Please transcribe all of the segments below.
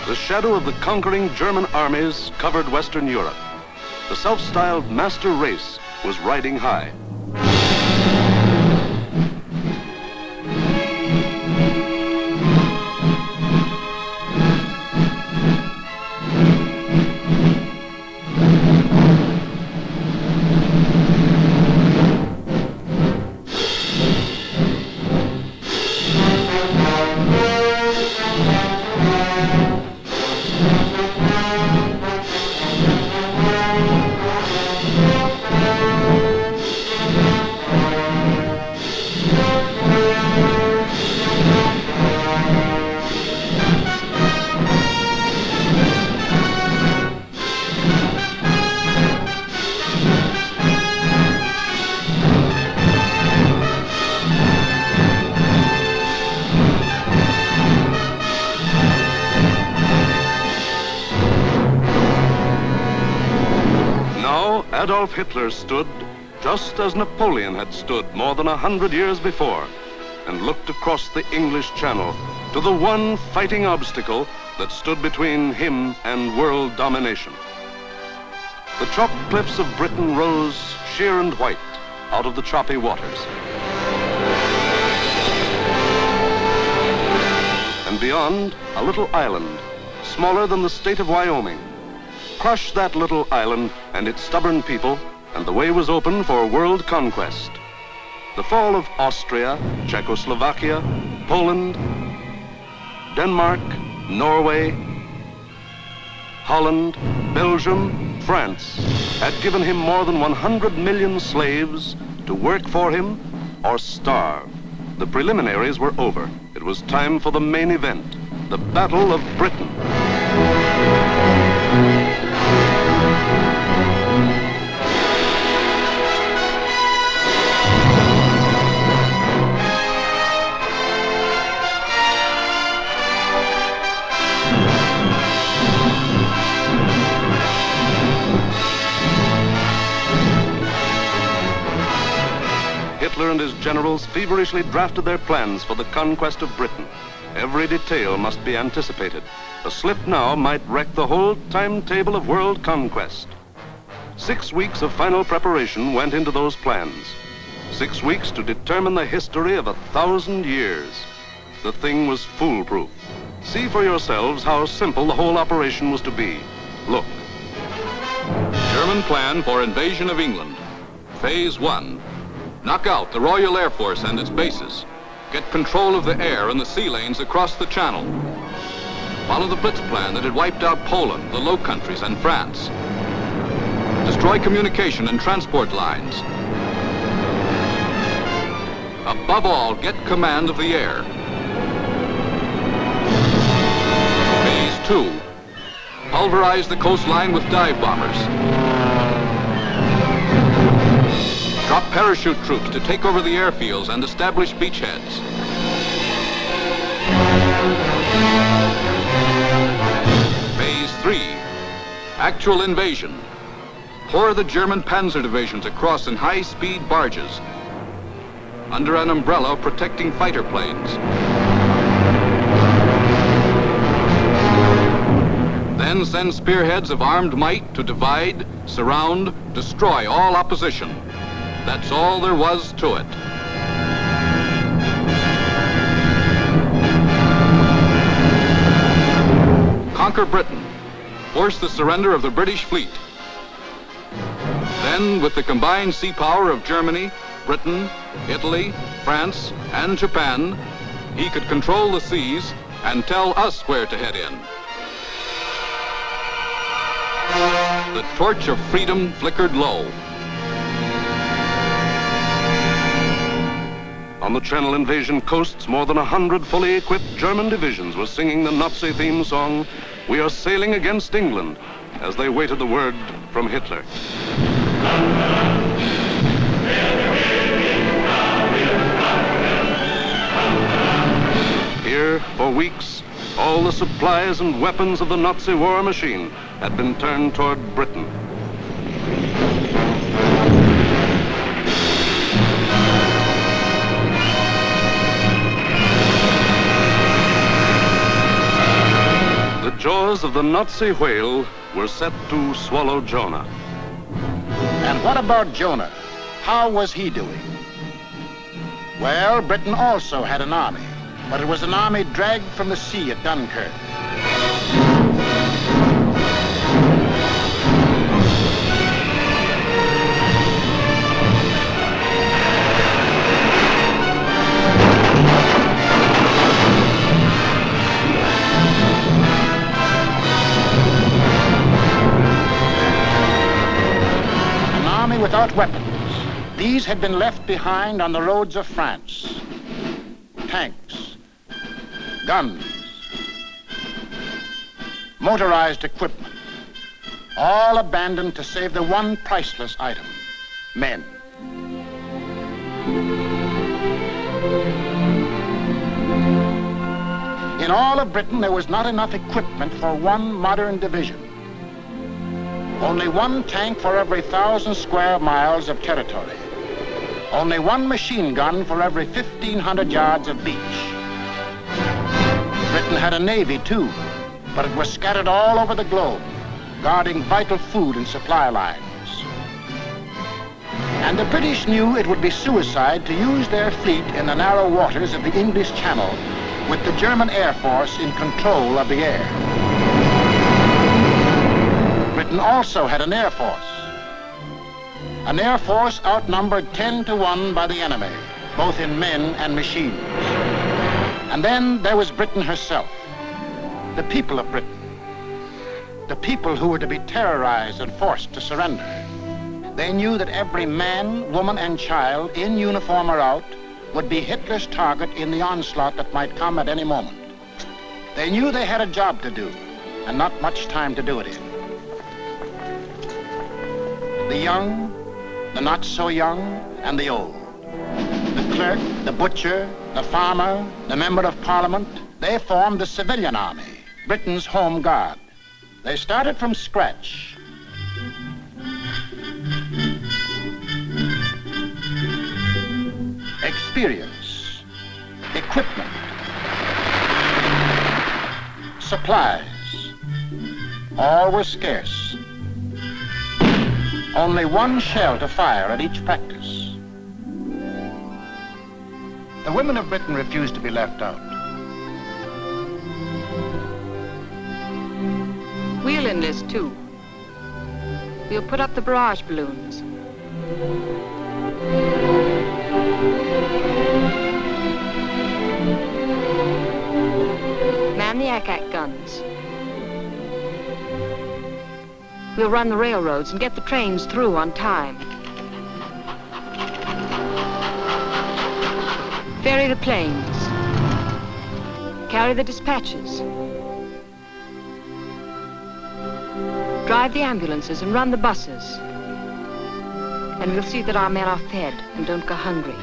The shadow of the conquering German armies covered Western Europe. The self-styled master race was riding high. Adolf Hitler stood just as Napoleon had stood more than 100 years before and looked across the English Channel to the one fighting obstacle that stood between him and world domination. The chalk cliffs of Britain rose sheer and white out of the choppy waters. And beyond, a little island, smaller than the state of Wyoming. Crush that little island and its stubborn people, and the way was open for world conquest. The fall of Austria, Czechoslovakia, Poland, Denmark, Norway, Holland, Belgium, France had given him more than 100 million slaves to work for him or starve. The preliminaries were over. It was time for the main event, the Battle of Britain. Hitler and his generals feverishly drafted their plans for the conquest of Britain. Every detail must be anticipated. A slip now might wreck the whole timetable of world conquest. 6 weeks of final preparation went into those plans. 6 weeks to determine the history of 1,000 years. The thing was foolproof. See for yourselves how simple the whole operation was to be. Look. German plan for invasion of England. Phase 1. Knock out the Royal Air Force and its bases. Get control of the air and the sea lanes across the Channel. Follow the Blitz plan that had wiped out Poland, the Low Countries, and France. Destroy communication and transport lines. Above all, get command of the air. Phase 2. Pulverize the coastline with dive bombers. Drop parachute troops to take over the airfields and establish beachheads. Phase 3. Actual invasion. Pour the German panzer divisions across in high-speed barges under an umbrella protecting fighter planes. Then send spearheads of armed might to divide, surround, destroy all opposition. That's all there was to it. Conquer Britain. Force the surrender of the British fleet. Then, with the combined sea power of Germany, Britain, Italy, France, and Japan, he could control the seas and tell us where to head in. The torch of freedom flickered low. On the Channel invasion coasts, more than 100 fully equipped German divisions were singing the Nazi theme song, "We are sailing against England," as they waited the word from Hitler. Here, for weeks, all the supplies and weapons of the Nazi war machine had been turned toward Britain. The joy jaws of the Nazi whale were set to swallow Jonah. And what about Jonah? How was he doing? Well, Britain also had an army, but it was an army dragged from the sea at Dunkirk. An army without weapons. These had been left behind on the roads of France. Tanks, guns, motorized equipment, all abandoned to save the one priceless item, men. In all of Britain, there was not enough equipment for one modern division. Only one tank for every 1,000 square miles of territory. Only one machine gun for every 1,500 yards of beach. Britain had a navy too, but it was scattered all over the globe, guarding vital food and supply lines. And the British knew it would be suicide to use their fleet in the narrow waters of the English Channel with the German Air Force in control of the air. Britain also had an air force. An air force outnumbered 10 to 1 by the enemy, both in men and machines. And then there was Britain herself, the people of Britain, the people who were to be terrorized and forced to surrender. They knew that every man, woman, and child, in uniform or out, would be Hitler's target in the onslaught that might come at any moment. They knew they had a job to do, and not much time to do it in. The young, the not so young, and the old. The clerk, the butcher, the farmer, the member of parliament, they formed the civilian army, Britain's home guard. They started from scratch. Experience, equipment, supplies, all were scarce. Only one shell to fire at each practice. The women of Britain refused to be left out. We'll enlist too. We'll put up the barrage balloons. Man the ack-ack guns. We'll run the railroads and get the trains through on time. Ferry the planes. Carry the dispatches. Drive the ambulances and run the buses. And we'll see that our men are fed and don't go hungry.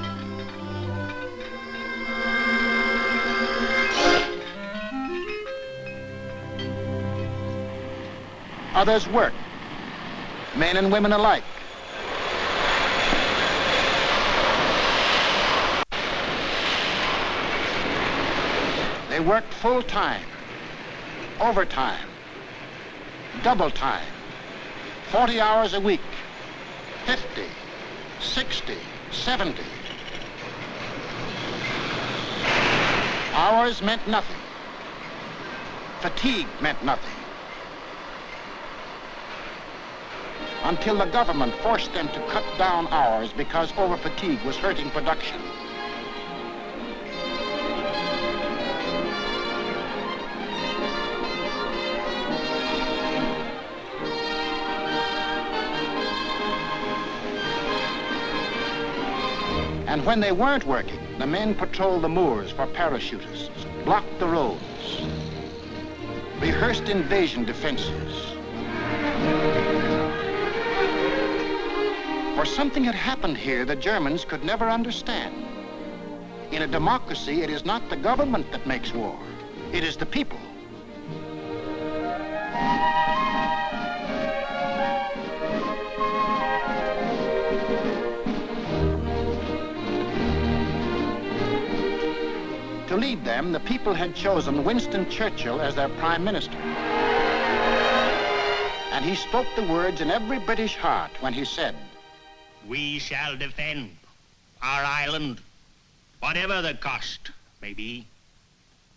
Others work, men and women alike. They worked full time, overtime, double time, 40 hours a week, 50, 60, 70. Hours meant nothing. Fatigue meant nothing. Until the government forced them to cut down hours because over-fatigue was hurting production. And when they weren't working, the men patrolled the moors for parachutists, blocked the roads, rehearsed invasion defenses. For something had happened here the Germans could never understand. In a democracy, it is not the government that makes war. It is the people. To lead them, the people had chosen Winston Churchill as their prime minister. And he spoke the words in every British heart when he said, "We shall defend our island, whatever the cost may be.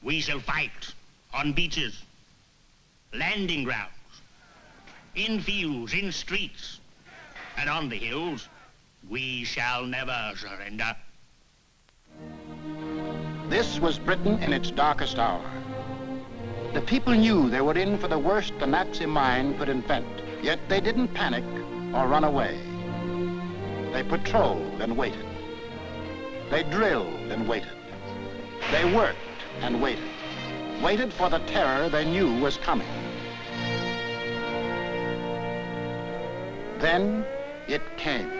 We shall fight on beaches, landing grounds, in fields, in streets, and on the hills. We shall never surrender." This was Britain in its darkest hour. The people knew they were in for the worst the Nazi mind could invent, yet they didn't panic or run away. They patrolled and waited. They drilled and waited. They worked and waited. Waited for the terror they knew was coming. Then it came.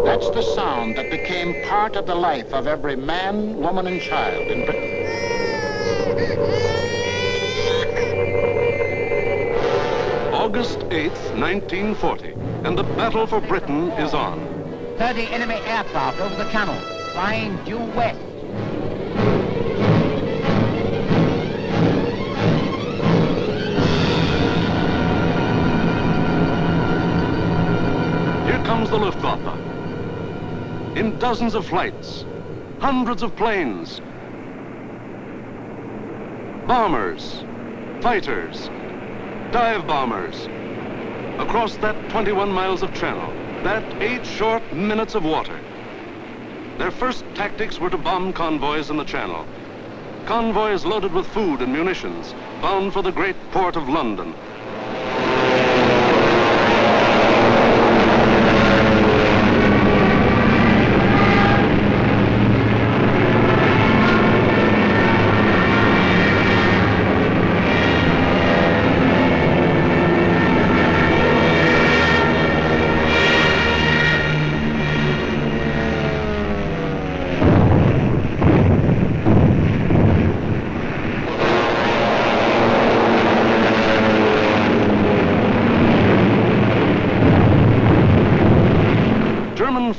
That's the sound that became part of the life of every man, woman, and child in Britain. August 8th, 1940, and the battle for Britain is on. 30 enemy aircraft over the channel, flying due west. Here comes the Luftwaffe. In dozens of flights, hundreds of planes, bombers, fighters, dive bombers, across that 21 miles of channel, that 8 short minutes of water. Their first tactics were to bomb convoys in the channel. Convoys loaded with food and munitions, bound for the great port of London.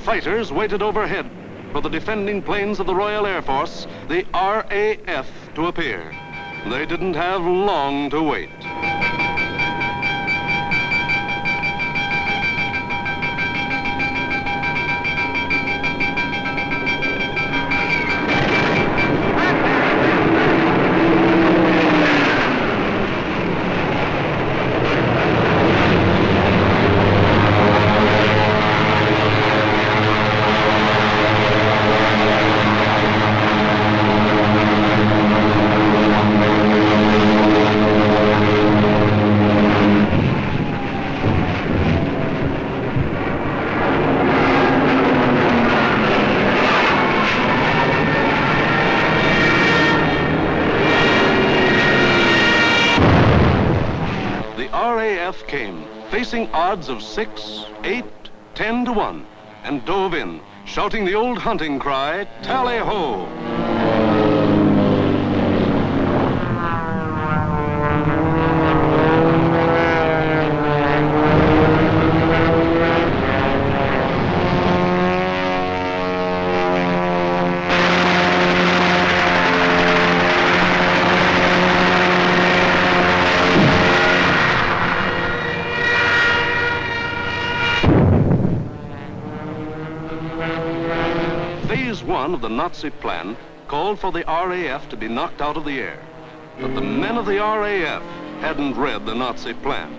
Fighters waited overhead for the defending planes of the Royal Air Force, the RAF, to appear. They didn't have long to wait. Came, facing odds of 6, 8, 10 to 1, and dove in, shouting the old hunting cry, "Tally-ho!" Phase 1 of the Nazi plan called for the RAF to be knocked out of the air. But the men of the RAF hadn't read the Nazi plan.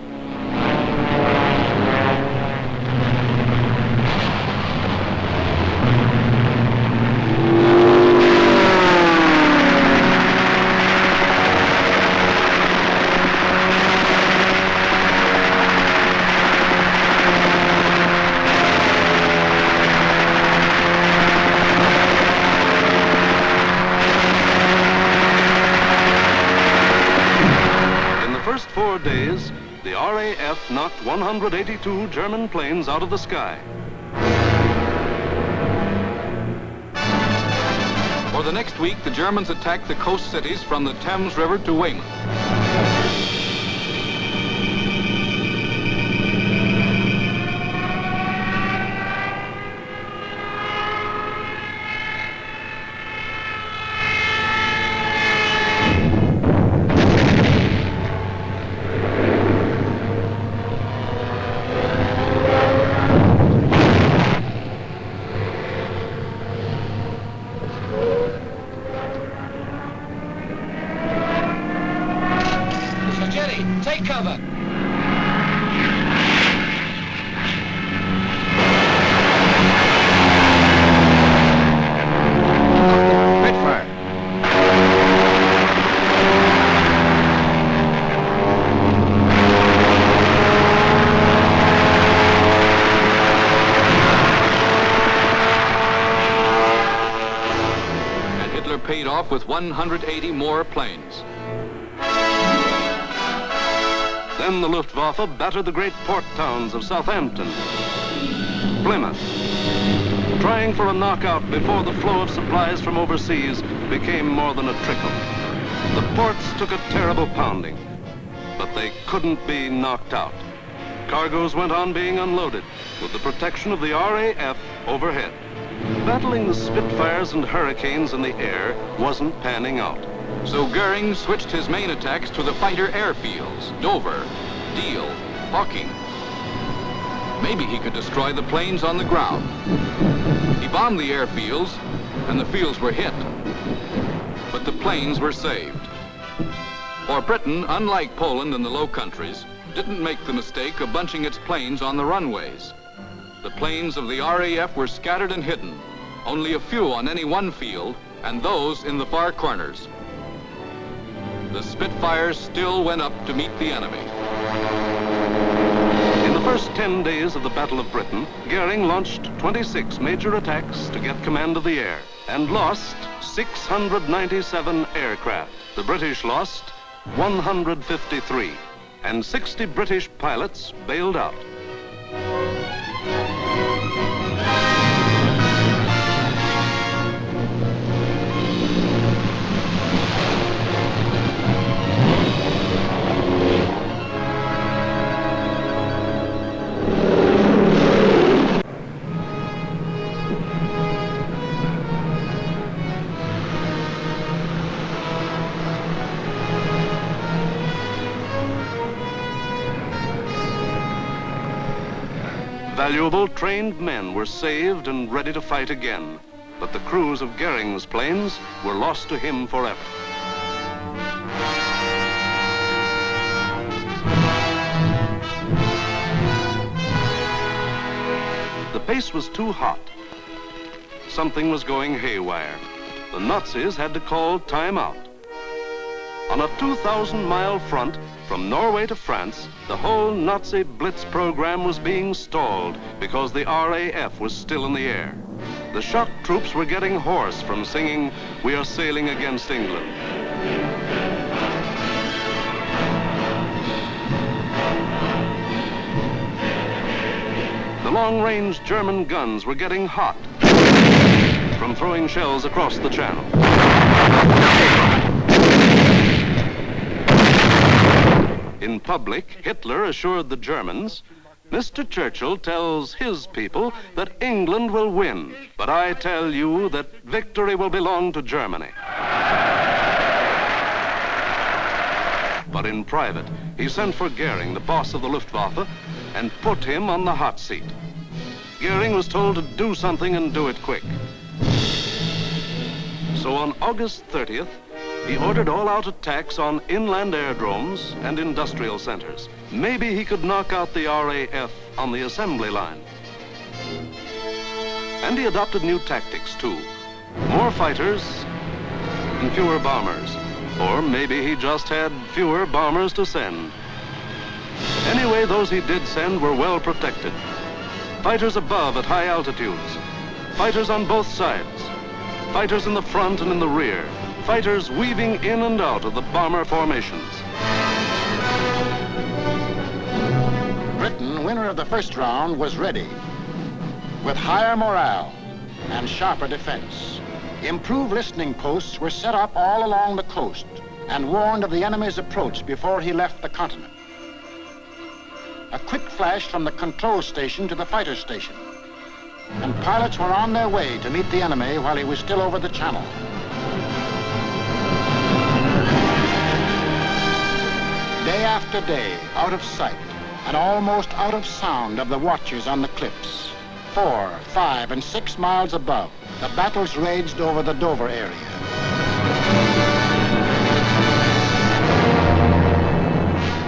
First 4 days, the RAF knocked 182 German planes out of the sky. For the next week, the Germans attacked the coast cities from the Thames River to Weymouth. paid off with 180 more planes. Then the Luftwaffe battered the great port towns of Southampton, Plymouth, trying for a knockout before the flow of supplies from overseas became more than a trickle. The ports took a terrible pounding, but they couldn't be knocked out. Cargoes went on being unloaded with the protection of the RAF overhead. Battling the Spitfires and Hurricanes in the air wasn't panning out. So Goering switched his main attacks to the fighter airfields, Dover, Deal, Hawking. Maybe he could destroy the planes on the ground. He bombed the airfields, and the fields were hit. But the planes were saved. For Britain, unlike Poland and the Low Countries, didn't make the mistake of bunching its planes on the runways. The planes of the RAF were scattered and hidden, only a few on any one field, and those in the far corners. The Spitfires still went up to meet the enemy. In the first 10 days of the Battle of Britain, Goering launched 26 major attacks to get command of the air and lost 697 aircraft. The British lost 153, and 60 British pilots bailed out. Valuable trained men were saved and ready to fight again, but the crews of Goering's planes were lost to him forever. The pace was too hot. Something was going haywire. The Nazis had to call time out. On a 2,000-mile front from Norway to France, the whole Nazi Blitz program was being stalled because the RAF was still in the air. The shock troops were getting hoarse from singing, "We are sailing against England." The long-range German guns were getting hot from throwing shells across the channel. In public, Hitler assured the Germans, "Mr. Churchill tells his people that England will win, but I tell you that victory will belong to Germany." But in private, he sent for Goering, the boss of the Luftwaffe, and put him on the hot seat. Goering was told to do something and do it quick. So on August 30th, he ordered all-out attacks on inland aerodromes and industrial centers. Maybe he could knock out the RAF on the assembly line. And he adopted new tactics, too. More fighters and fewer bombers. Or maybe he just had fewer bombers to send. Anyway, those he did send were well protected. Fighters above at high altitudes. Fighters on both sides. Fighters in the front and in the rear. Fighters weaving in and out of the bomber formations. Britain, winner of the first round, was ready with higher morale and sharper defense. Improved listening posts were set up all along the coast and warned of the enemy's approach before he left the continent. A quick flash from the control station to the fighter station, and pilots were on their way to meet the enemy while he was still over the channel. Day after day, out of sight and almost out of sound of the watchers on the cliffs, 4, 5, and 6 miles above, the battles raged over the Dover area.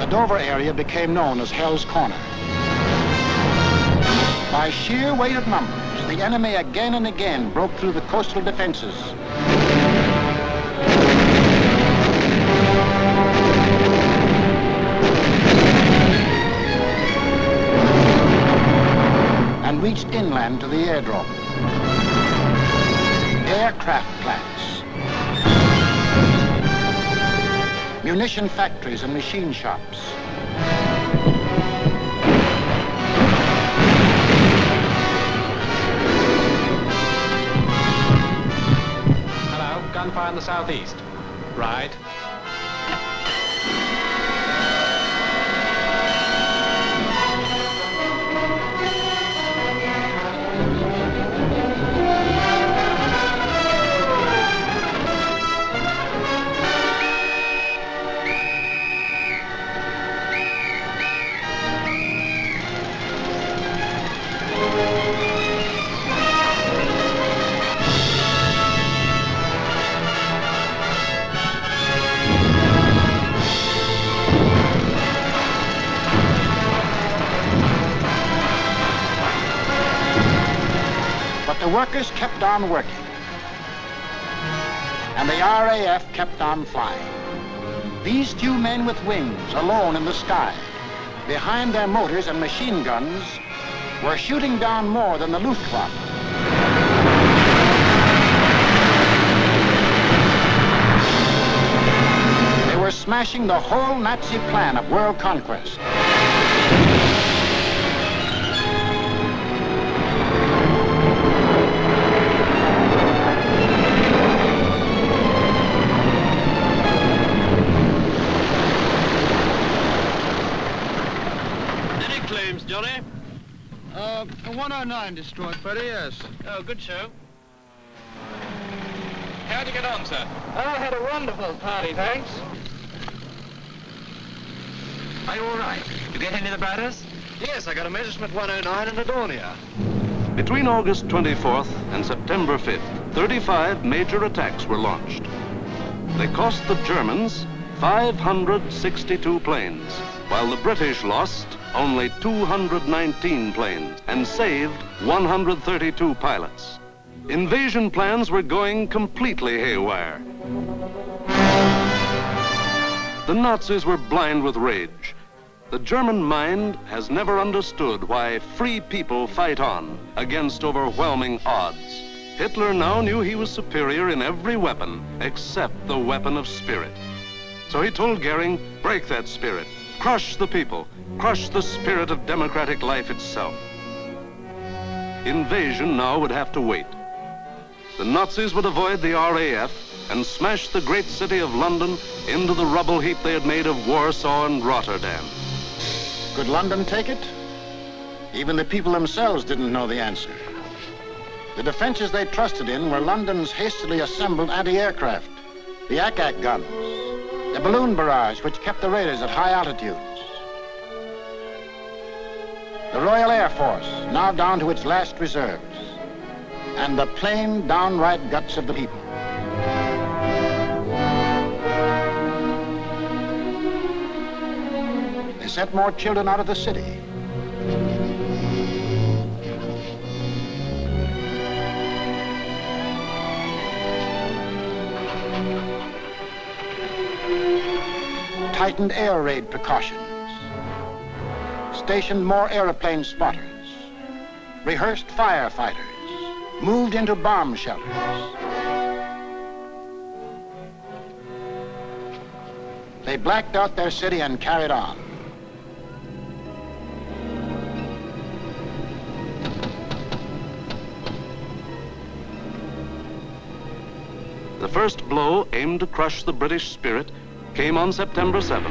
The Dover area became known as Hell's Corner. By sheer weight of numbers, the enemy again and again broke through the coastal defenses. And reached inland to the airdrome. Aircraft plants, munition factories and machine shops. Hello, gunfire in the southeast. Right. The workers kept on working, and the RAF kept on flying. These two men with wings, alone in the sky, behind their motors and machine guns, were shooting down more than the Luftwaffe. They were smashing the whole Nazi plan of world conquest. Johnny? 109 destroyed, Freddie, yes. Oh, good show. How'd you get on, sir? I had a wonderful party, thanks. Are you all right? You get any of the batters? Yes, I got a Messerschmitt 109 in Adonia. Between August 24th and September 5th, 35 major attacks were launched. They cost the Germans 562 planes, while the British lost only 219 planes and saved 132 pilots. Invasion plans were going completely haywire. The Nazis were blind with rage. The German mind has never understood why free people fight on against overwhelming odds. Hitler now knew he was superior in every weapon except the weapon of spirit. So he told Goering, break that spirit, crush the people, crush the spirit of democratic life itself. Invasion now would have to wait. The Nazis would avoid the RAF and smash the great city of London into the rubble heap they had made of Warsaw and Rotterdam. Could London take it? Even the people themselves didn't know the answer. The defenses they trusted in were London's hastily assembled anti-aircraft, the ack-ack guns, the balloon barrage which kept the raiders at high altitudes, the Royal Air Force, now down to its last reserves, and the plain, downright guts of the people. They sent more children out of the city. Tightened air raid precautions. Stationed more airplane spotters. Rehearsed firefighters. Moved into bomb shelters. They blacked out their city and carried on. The first blow, aimed to crush the British spirit, came on September 7th.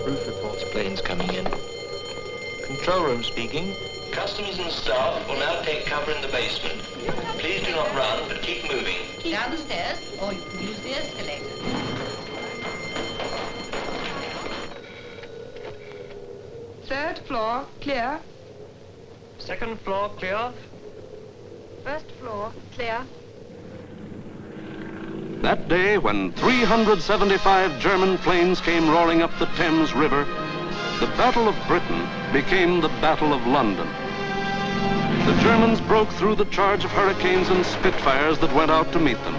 Roof reports planes coming in. Control room speaking. Customers and staff will now take cover in the basement. Please do not run, but keep moving. Down the stairs, or you can use the escalator. Third floor, clear. Second floor, clear. First floor, clear. That day, when 375 German planes came roaring up the Thames River, the Battle of Britain became the Battle of London. The Germans broke through the charge of Hurricanes and Spitfires that went out to meet them.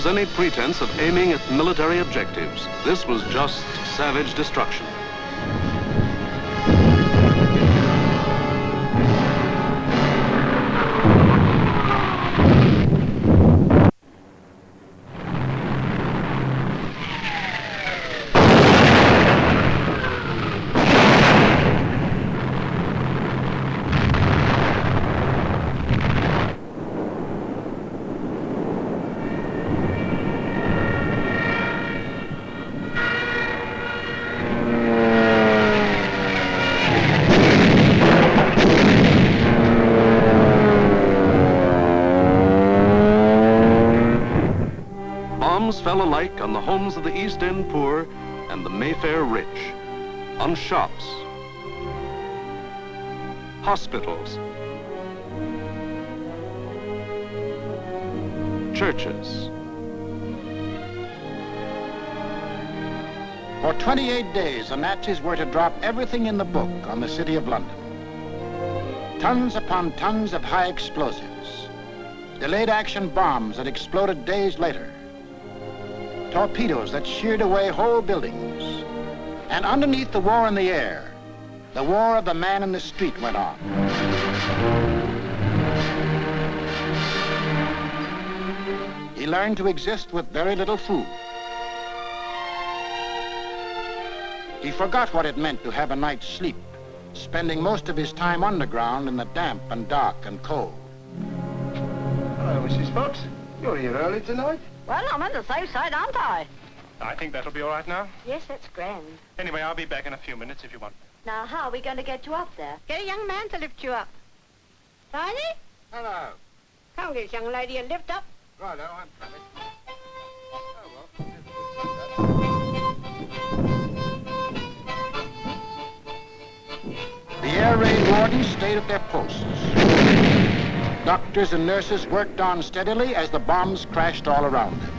was any pretense of aiming at military objectives. This was just savage destruction. Bombs fell alike on the homes of the East End poor and the Mayfair rich, on shops, hospitals, churches. For 28 days, the Nazis were to drop everything in the book on the city of London. Tons upon tons of high explosives, delayed action bombs that exploded days later, torpedoes that sheared away whole buildings. And underneath the war in the air, the war of the man in the street went on. He learned to exist with very little food. He forgot what it meant to have a night's sleep, spending most of his time underground in the damp and dark and cold. Hello, Mrs. Fox. You're here early tonight. Well, I'm on the safe side, aren't I? I think that'll be all right now. Yes, that's grand. Anyway, I'll be back in a few minutes if you want. Now, how are we going to get you up there? Get a young man to lift you up. Tiny? Hello. Come get this young lady a lift up. Righto, I'm coming. The air raid wardens stayed at their posts. Doctors and nurses worked on steadily as the bombs crashed all around them.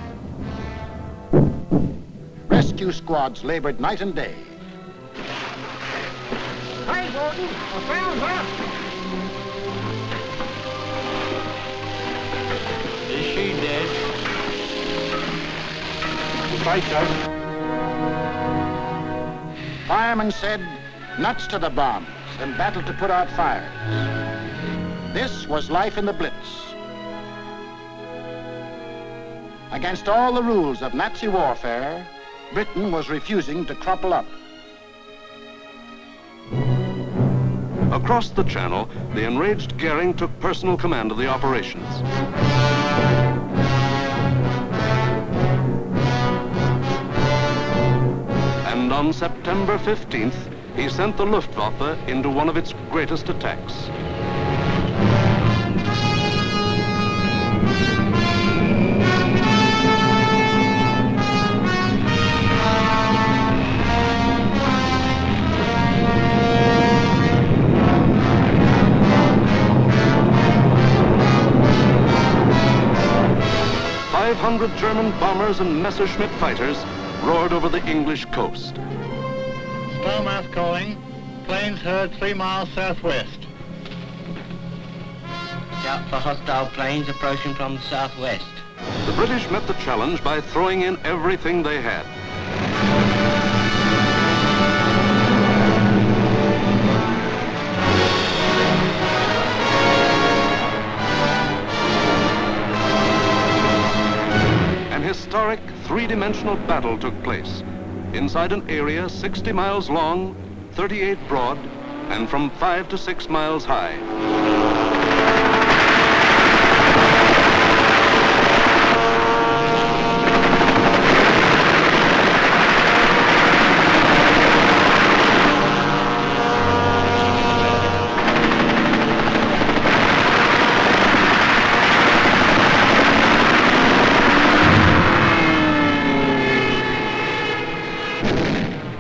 Rescue squads labored night and day. Hey, Gordon, I found her. Is she dead? Right, sir. Firemen said, nuts to the bombs and battle to put out fires. This was life in the Blitz. Against all the rules of Nazi warfare, Britain was refusing to crumple up. Across the Channel, the enraged Goering took personal command of the operations. And on September 15th, he sent the Luftwaffe into one of its greatest attacks. German bombers and Messerschmitt fighters roared over the English coast. Starmouth calling. Planes heard 3 miles southwest. Scout for hostile planes approaching from the southwest. The British met the challenge by throwing in everything they had. Historic three-dimensional battle took place inside an area 60 miles long, 38 broad, and from 5 to 6 miles high.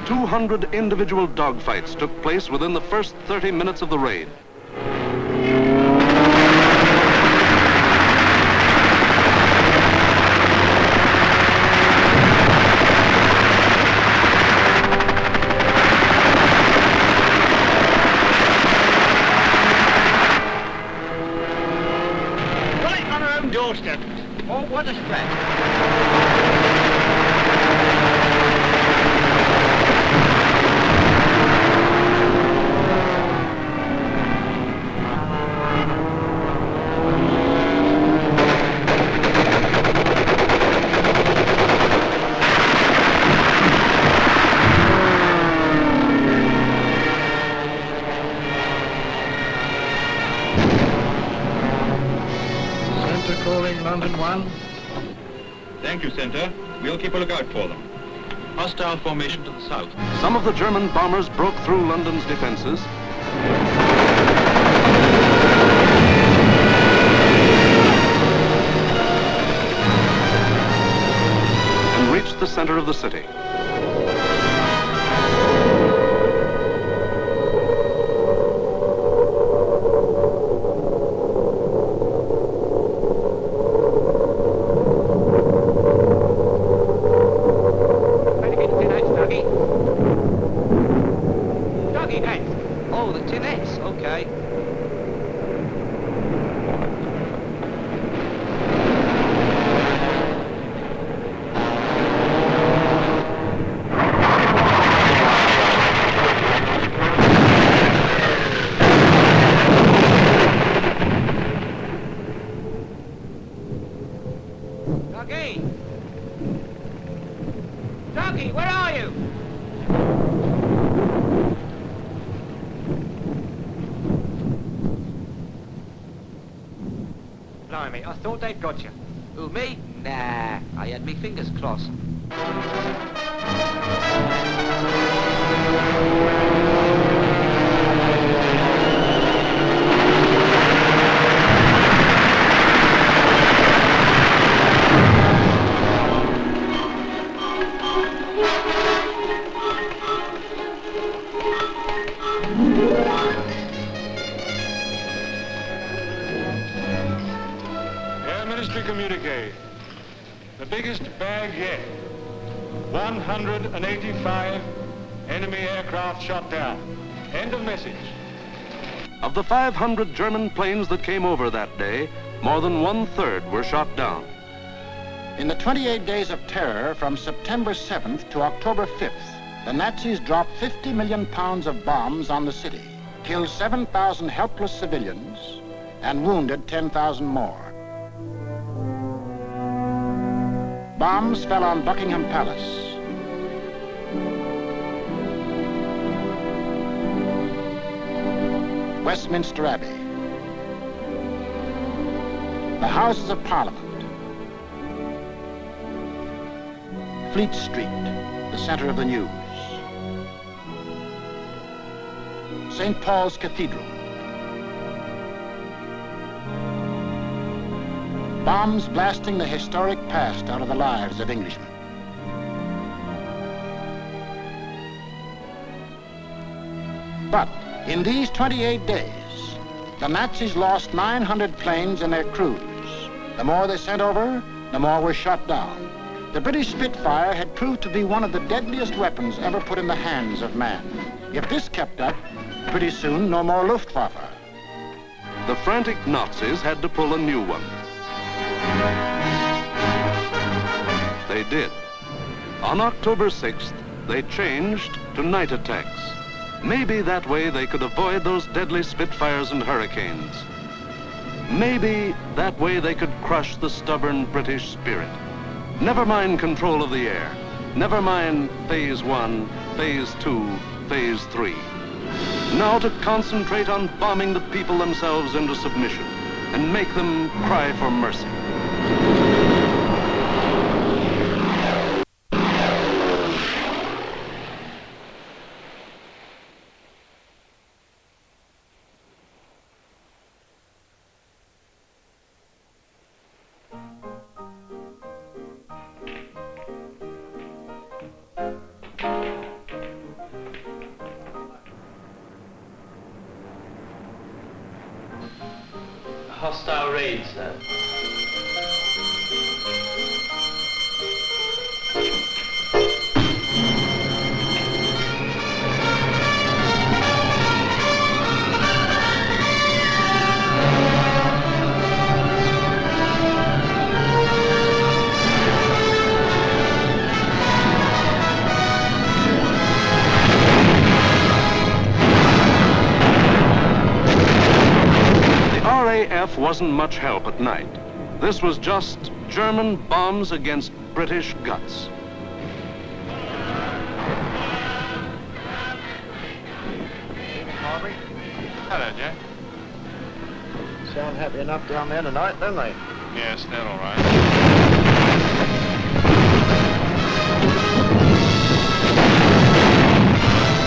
200 individual dogfights took place within the first 30 minutes of the raid. Right on our own doorstep. Oh, what a splash. Mountain 1. Thank you, Center. We'll keep a lookout for them. Hostile formation to the south. Some of the German bombers broke through London's defenses. And reached the center of the city. Oh, the tinettes, okay. Doggy! Doggy, where are you? Blimey, I thought they'd got you. Who, me? Nah, I had me fingers crossed. Ministry communique. The biggest bag yet. 185 enemy aircraft shot down. End of message. Of the 500 German planes that came over that day, more than 1/3 were shot down. In the 28 days of terror from September 7th to October 5th, the Nazis dropped 50 million pounds of bombs on the city, killed 7,000 helpless civilians, and wounded 10,000 more. Bombs fell on Buckingham Palace, Westminster Abbey, the Houses of Parliament, Fleet Street, the center of the news, St. Paul's Cathedral. Bombs blasting the historic past out of the lives of Englishmen. But in these 28 days, the Nazis lost 900 planes and their crews. The more they sent over, the more were shot down. The British Spitfire had proved to be one of the deadliest weapons ever put in the hands of man. If this kept up, pretty soon no more Luftwaffe. The frantic Nazis had to pull a new one. They did. On October 6th, they changed to night attacks. Maybe that way they could avoid those deadly Spitfires and Hurricanes. Maybe that way they could crush the stubborn British spirit. Never mind control of the air. Never mind Phase 1, Phase 2, Phase 3. Now to concentrate on bombing the people themselves into submission and make them cry for mercy. Hostile raid, sir. RAF wasn't much help at night. This was just German bombs against British guts. Harvey. Hello, Jack. Sound happy enough down there tonight, don't they? Yes, they're all right.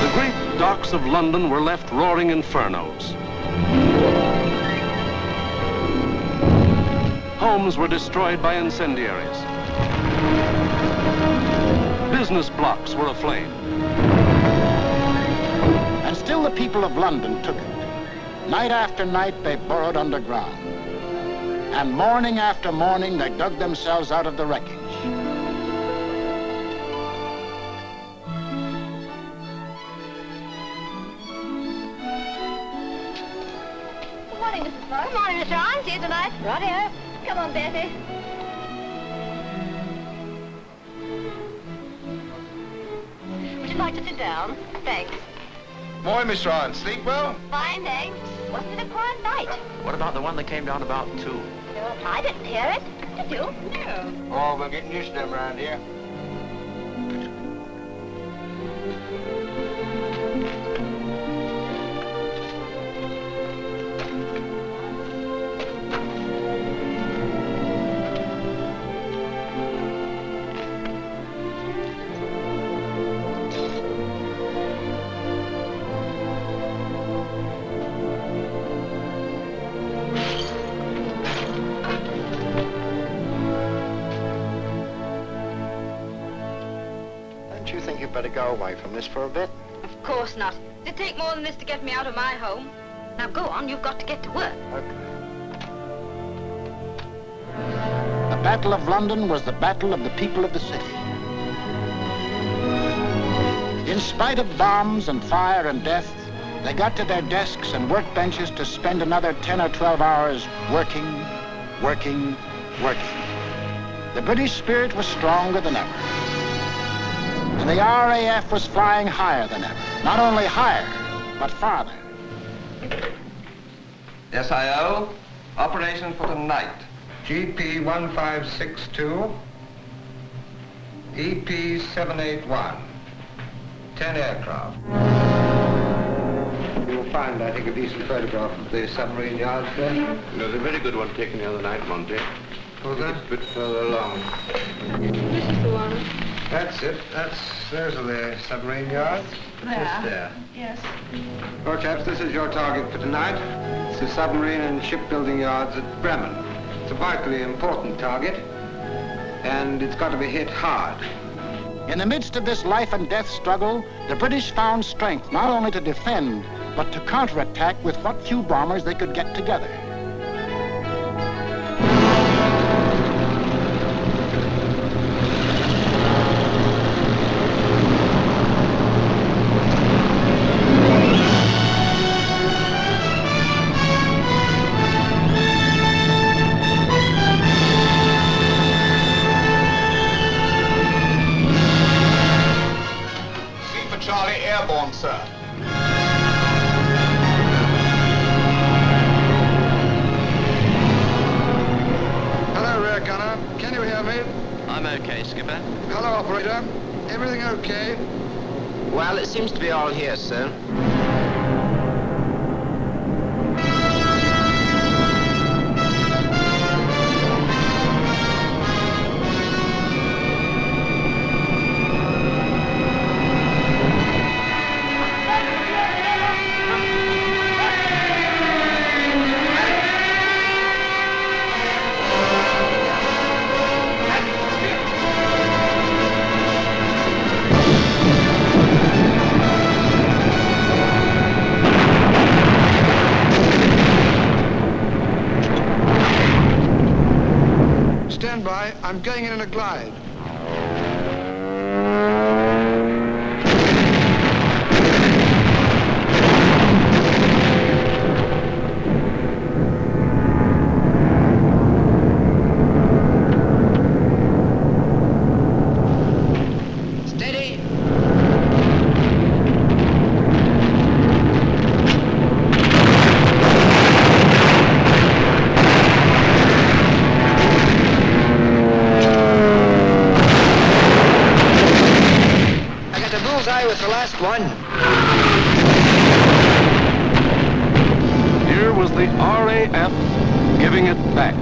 The great docks of London were left roaring infernos. Homes were destroyed by incendiaries. Business blocks were aflame. And still the people of London took it. Night after night they burrowed underground. And morning after morning they dug themselves out of the wreckage. Good morning, Mrs. Fox. Good morning, Miss Ron. See you tonight. Righty-o. Come on, Betty. Would you like to sit down? Thanks. Morning, Miss Ryan. Sleep well? Fine, thanks. Wasn't it a quiet night? What about the one that came down about 2? No, I didn't hear it. Did you? No. Oh, we're getting used to them around here. Don't you think you'd better go away from this for a bit? Of course not. It'd take more than this to get me out of my home. Now go on, you've got to get to work. Okay. The Battle of London was the battle of the people of the city. In spite of bombs and fire and death, they got to their desks and workbenches to spend another 10 or 12 hours working. The British spirit was stronger than ever. And the RAF was flying higher than ever. Not only higher, but farther. SIO, operation for tonight. GP 1562, EP 781, 10 aircraft. You'll find, I think, a decent photograph of the submarine yards there. There's a very good one taken the other night, Monty. Was that? A bit further along. This is the one. That's it. Those are the submarine yards. Just there. Yes. Well, chaps, this is your target for tonight. It's the submarine and shipbuilding yards at Bremen. It's a vitally important target, and it's got to be hit hard. In the midst of this life and death struggle, the British found strength not only to defend, but to counterattack with what few bombers they could get together. Charlie airborne, sir. Hello, rear gunner. Can you hear me? I'm okay, Skipper. Hello, operator. Everything okay? Well, it seems to be all here, sir. Stand by. I'm going in a glide. Steady. With the last one. Here was the RAF giving it back.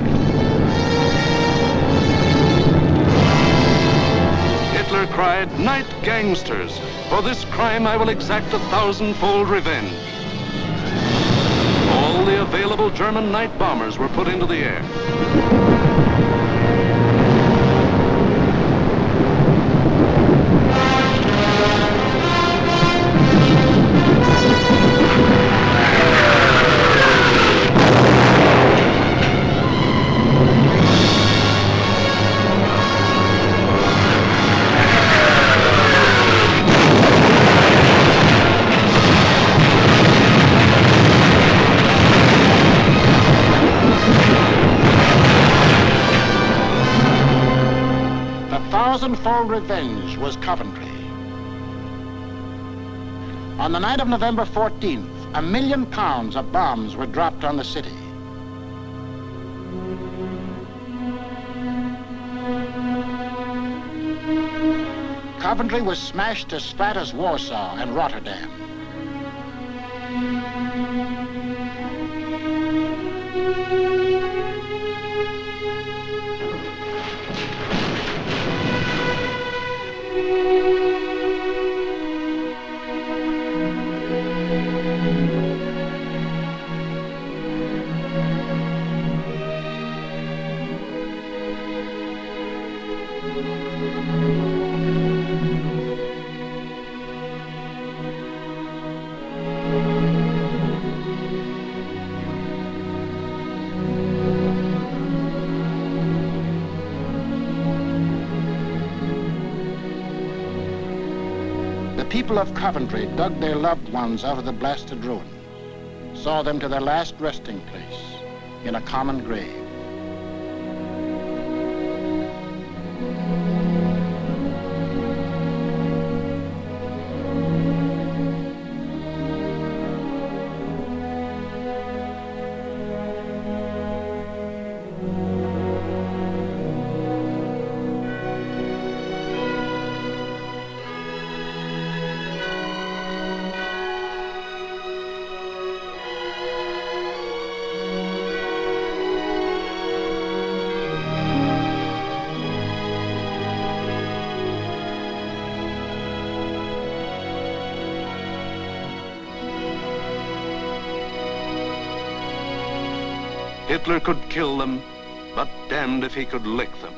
Hitler cried, "Night gangsters! For this crime I will exact 1,000-fold revenge." All the available German night bombers were put into the air. Thousand-fold revenge was Coventry. On the night of November 14th, 1 million pounds of bombs were dropped on the city. Coventry was smashed as flat as Warsaw and Rotterdam. The people of Coventry dug their loved ones out of the blasted ruins, saw them to their last resting place in a common grave. Hitler could kill them, but damned if he could lick them.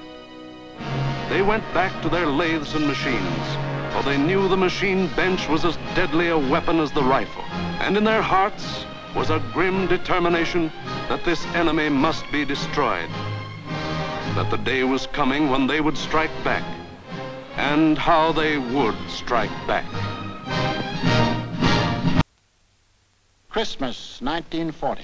They went back to their lathes and machines, for they knew the machine bench was as deadly a weapon as the rifle. And in their hearts was a grim determination that this enemy must be destroyed, that the day was coming when they would strike back, and how they would strike back. Christmas, 1940.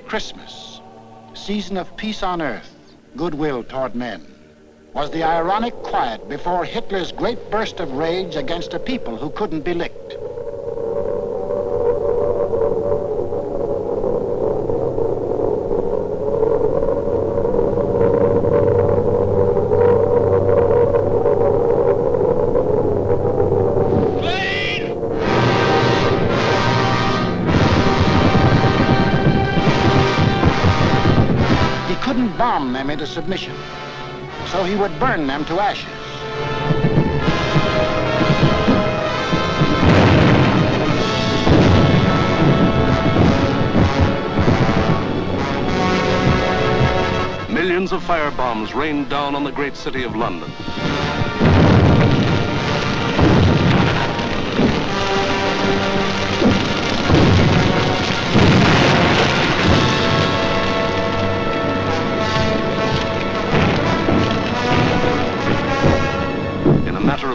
Christmas, season of peace on earth, goodwill toward men, was the ironic quiet before Hitler's great burst of rage against a people who couldn't be licked. Bomb them into submission, so he would burn them to ashes. Millions of firebombs rained down on the great city of London.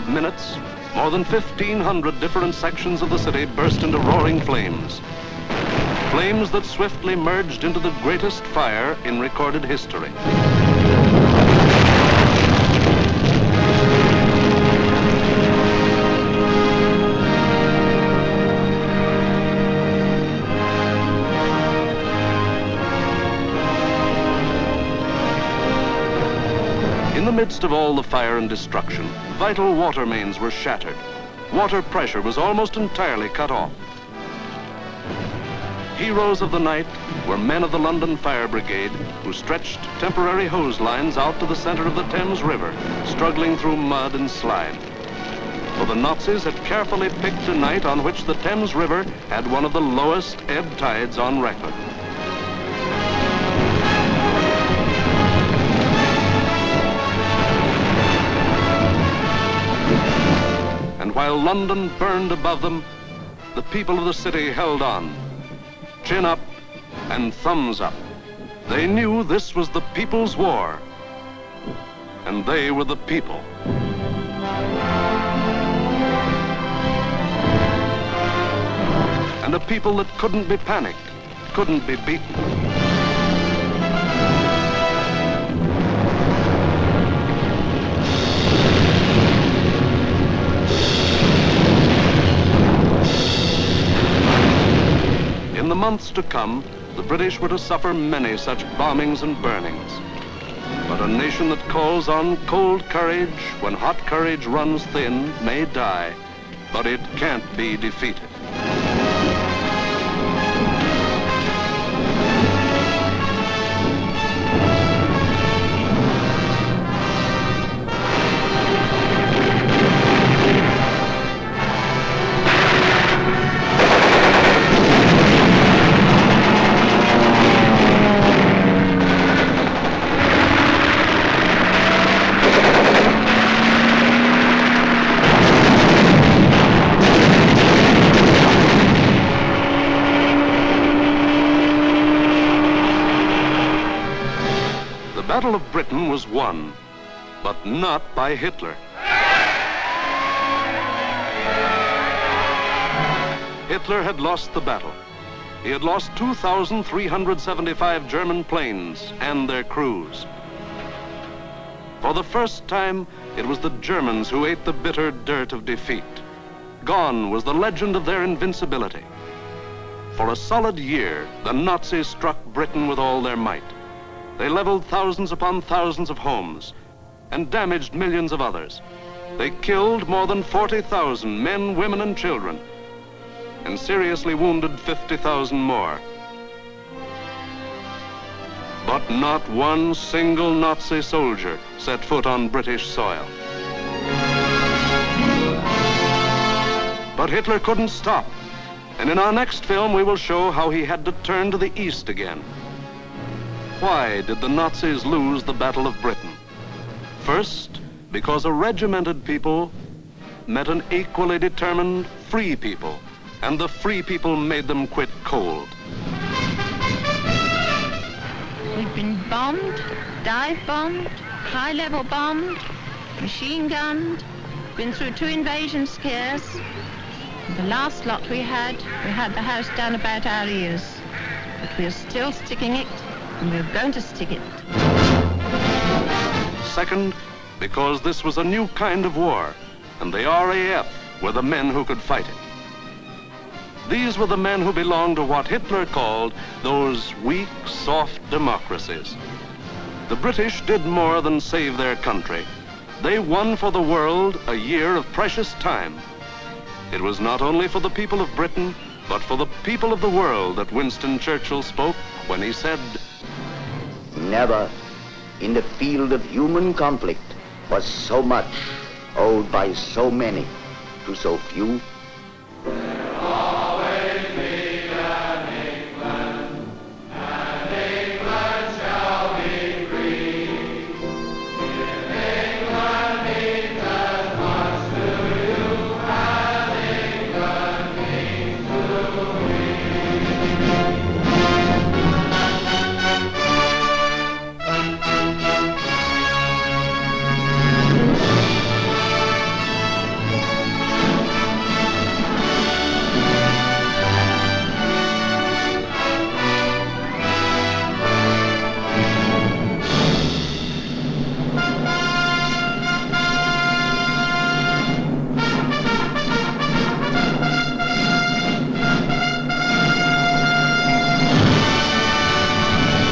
Minutes, more than 1,500 different sections of the city burst into roaring flames. Flames that swiftly merged into the greatest fire in recorded history. In the midst of all the fire and destruction, vital water mains were shattered. Water pressure was almost entirely cut off. Heroes of the night were men of the London Fire Brigade who stretched temporary hose lines out to the center of the Thames River, struggling through mud and slime. For the Nazis had carefully picked a night on which the Thames River had one of the lowest ebb tides on record. And while London burned above them, the people of the city held on. Chin up and thumbs up. They knew this was the people's war, and they were the people. And a people that couldn't be panicked, couldn't be beaten. In the months to come, the British were to suffer many such bombings and burnings. But a nation that calls on cold courage when hot courage runs thin may die, but it can't be defeated. The Battle of Britain was won, but not by Hitler. Hitler had lost the battle. He had lost 2,375 German planes and their crews. For the first time, it was the Germans who ate the bitter dirt of defeat. Gone was the legend of their invincibility. For a solid year, the Nazis struck Britain with all their might. They leveled thousands upon thousands of homes and damaged millions of others. They killed more than 40,000 men, women, and children, and seriously wounded 50,000 more. But not one single Nazi soldier set foot on British soil. But Hitler couldn't stop, and in our next film we will show how he had to turn to the east again. Why did the Nazis lose the Battle of Britain? First, because a regimented people met an equally determined free people, and the free people made them quit cold. We've been bombed, dive bombed, high-level bombed, machine gunned, been through 2 invasion scares. The last lot we had the house down about our ears. But we're still sticking it, and we're going to stick it. Second, because this was a new kind of war, and the RAF were the men who could fight it. These were the men who belonged to what Hitler called those weak, soft democracies. The British did more than save their country. They won for the world a year of precious time. It was not only for the people of Britain, but for the people of the world that Winston Churchill spoke when he said, "Never in the field of human conflict was so much owed by so many to so few